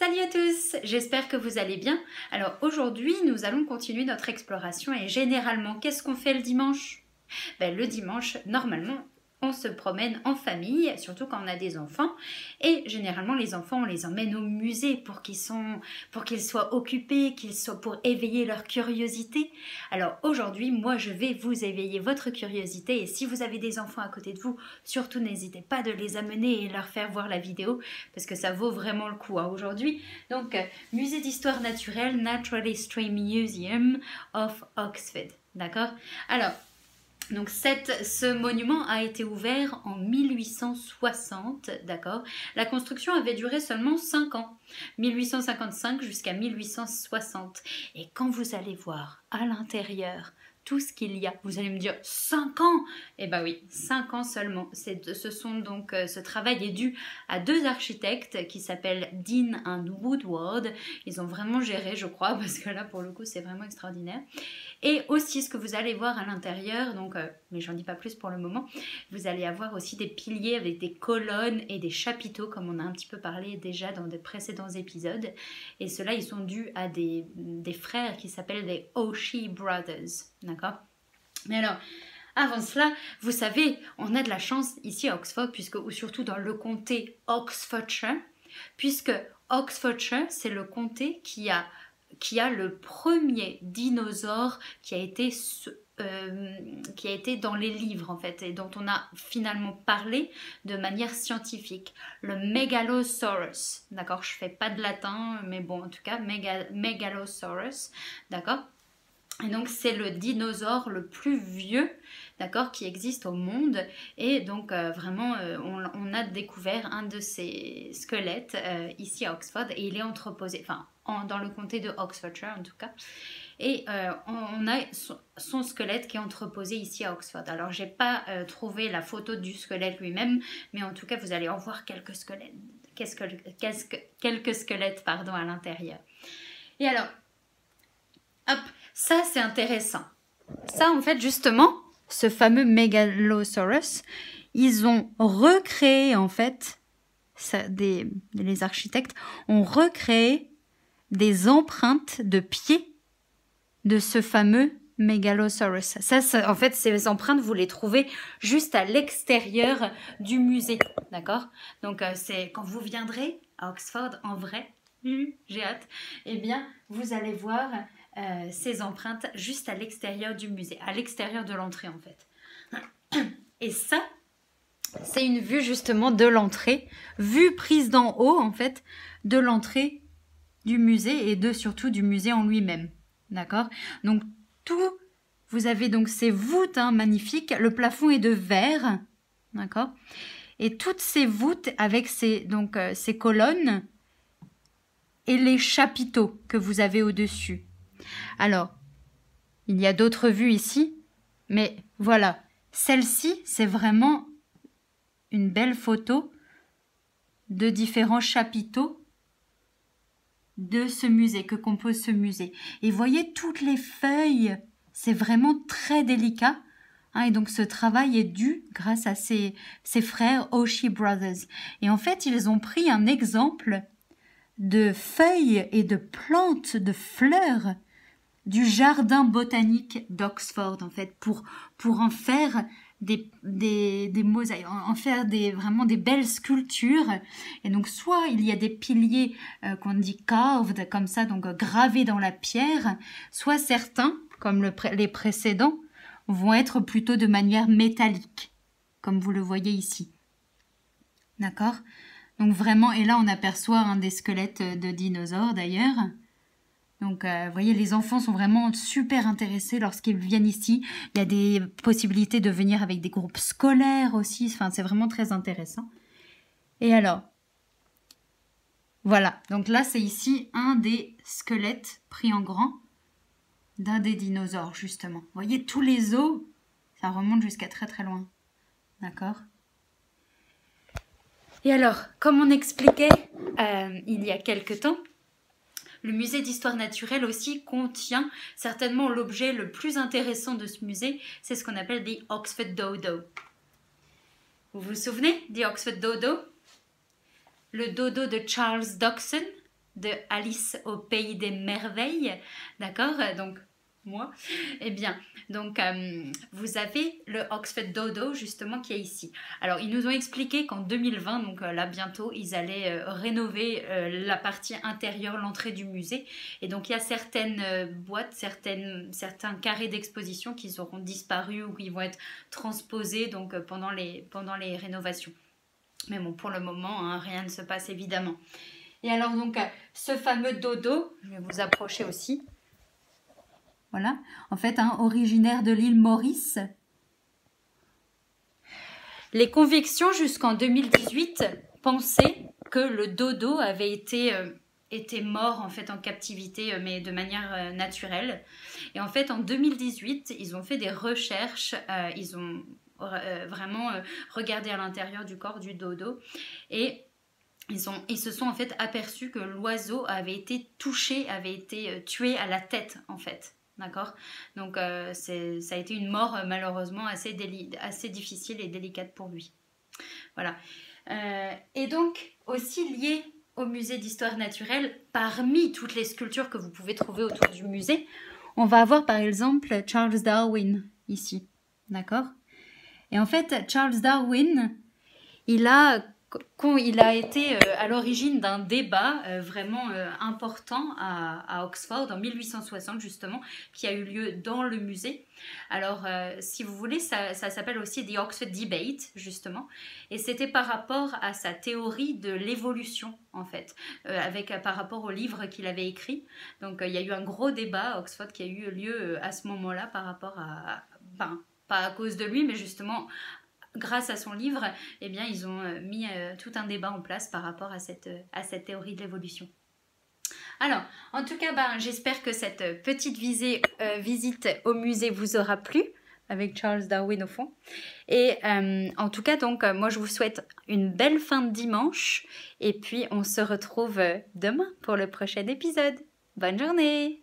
Salut à tous, j'espère que vous allez bien. Alors aujourd'hui, nous allons continuer notre exploration et généralement, qu'est-ce qu'on fait le dimanche? Le dimanche, normalement, on se promène en famille, surtout quand on a des enfants. Et généralement, les enfants, on les emmène au musée pour qu'ils soient occupés, pour éveiller leur curiosité. Alors aujourd'hui, moi, je vais vous éveiller votre curiosité. Et si vous avez des enfants à côté de vous, surtout n'hésitez pas de les amener et leur faire voir la vidéo parce que ça vaut vraiment le coup aujourd'hui. Donc, Musée d'histoire naturelle, Natural History Museum of Oxford. D'accord? Alors, donc ce monument a été ouvert en 1860, d'accord. La construction avait duré seulement 5 ans, 1855 jusqu'à 1860. Et quand vous allez voir à l'intérieur tout ce qu'il y a, vous allez me dire 5 ans. Eh bien oui, 5 ans seulement. Ce travail est dû à 2 architectes qui s'appellent Dean and Woodward. Ils ont vraiment géré, je crois, parce que là pour le coup c'est vraiment extraordinaire. Et aussi ce que vous allez voir à l'intérieur, mais j'en dis pas plus pour le moment, vous allez avoir aussi des piliers avec des colonnes et des chapiteaux comme on a un petit peu parlé déjà dans des précédents épisodes. Et ceux-là, ils sont dus à des frères qui s'appellent les Auchie Brothers, d'accord? Mais alors, avant cela, vous savez, on a de la chance ici à Oxford, ou surtout dans le comté Oxfordshire, puisque Oxfordshire, c'est le comté qui a le premier dinosaure qui a été dans les livres en fait et dont on a finalement parlé de manière scientifique, le Megalosaurus, d'accord, je fais pas de latin mais bon en tout cas Megalosaurus, d'accord. Et donc c'est le dinosaure le plus vieux, d'accord, qui existe au monde. Et donc vraiment, on a découvert un de ces squelettes ici à Oxford et il est entreposé, dans le comté de Oxfordshire en tout cas. Et on a son squelette qui est entreposé ici à Oxford. Alors j'ai pas trouvé la photo du squelette lui-même, mais en tout cas vous allez en voir quelques squelettes, à l'intérieur. Et alors, hop, ça c'est intéressant. Ça en fait justement, ce fameux Megalosaurus, ils ont recréé en fait, les architectes ont recréé des empreintes de pieds de ce fameux Megalosaurus. En fait, ces empreintes, vous les trouvez juste à l'extérieur du musée, d'accord? Donc, c'est quand vous viendrez à Oxford, en vrai, j'ai hâte, eh bien, vous allez voir ces empreintes juste à l'extérieur du musée, à l'extérieur de l'entrée, en fait. Et ça, c'est une vue justement de l'entrée, vue prise d'en haut, en fait, de l'entrée du musée et surtout du musée en lui-même. D'accord? Donc, vous avez donc ces voûtes magnifiques. Le plafond est de verre. D'accord? Et toutes ces voûtes avec ces colonnes et les chapiteaux que vous avez au-dessus. Alors, il y a d'autres vues ici, mais voilà. Celle-ci, c'est vraiment une belle photo de différents chapiteaux de ce musée, que compose ce musée. Et voyez toutes les feuilles, c'est vraiment très délicat. Et donc ce travail est dû grâce à ces frères Auchie Brothers. Et en fait, ils ont pris un exemple de feuilles et de plantes, de fleurs du jardin botanique d'Oxford, en fait, pour en faire des mosaïques, en faire vraiment des belles sculptures. Et donc soit il y a des piliers qu'on dit carved comme ça, donc gravés dans la pierre, soit certains, comme les précédents, vont être plutôt de manière métallique, comme vous le voyez ici. D'accord? Donc vraiment, et là on aperçoit des squelettes de dinosaures d'ailleurs. Donc, vous voyez, les enfants sont vraiment super intéressés lorsqu'ils viennent ici. Il y a des possibilités de venir avec des groupes scolaires aussi. Enfin, c'est vraiment très intéressant. Et alors, voilà. Donc là, c'est ici un des squelettes pris en grand d'un des dinosaures, justement. Vous voyez, tous les os, ça remonte jusqu'à très très loin. D'accord ? Et alors, comme on expliquait il y a quelque temps, le musée d'histoire naturelle aussi contient certainement l'objet le plus intéressant de ce musée, c'est ce qu'on appelle the Oxford Dodo. Vous vous souvenez du Oxford Dodo? Le dodo de Charles Dodgson, de Alice au pays des merveilles, d'accord? Donc moi, eh bien, donc vous avez le Oxford Dodo justement qui est ici. Alors ils nous ont expliqué qu'en 2020, donc là bientôt, ils allaient rénover la partie intérieure, l'entrée du musée. Et donc il y a certaines boîtes, certains carrés d'exposition qui auront disparu ou qui vont être transposés donc pendant les rénovations. Mais bon, pour le moment, hein, rien ne se passe évidemment. Et alors donc ce fameux dodo, je vais vous approcher aussi. Voilà, en fait, hein, originaire de l'île Maurice. Les convictions jusqu'en 2018 pensaient que le dodo avait été mort en fait en captivité, mais de manière naturelle. Et en fait, en 2018, ils ont fait des recherches, ils ont vraiment regardé à l'intérieur du corps du dodo et ils se sont en fait aperçus que l'oiseau avait été touché, avait été tué à la tête en fait. D'accord. Donc ça a été une mort malheureusement assez difficile et délicate pour lui. Voilà. Et donc aussi lié au musée d'histoire naturelle, parmi toutes les sculptures que vous pouvez trouver autour du musée, on va avoir par exemple Charles Darwin ici. D'accord. Et en fait, Charles Darwin, il a été à l'origine d'un débat vraiment important à Oxford en 1860 justement, qui a eu lieu dans le musée. Alors si vous voulez, ça s'appelle aussi The Oxford Debate justement, et c'était par rapport à sa théorie de l'évolution en fait, par rapport au livre qu'il avait écrit. Donc il y a eu un gros débat à Oxford qui a eu lieu à ce moment-là par rapport à pas à cause de lui, mais justement grâce à son livre, eh bien, ils ont mis tout un débat en place par rapport à cette théorie de l'évolution. Alors, en tout cas, j'espère que cette petite visite au musée vous aura plu, avec Charles Darwin au fond. Et en tout cas, donc, moi, je vous souhaite une belle fin de dimanche. Et puis, on se retrouve demain pour le prochain épisode. Bonne journée!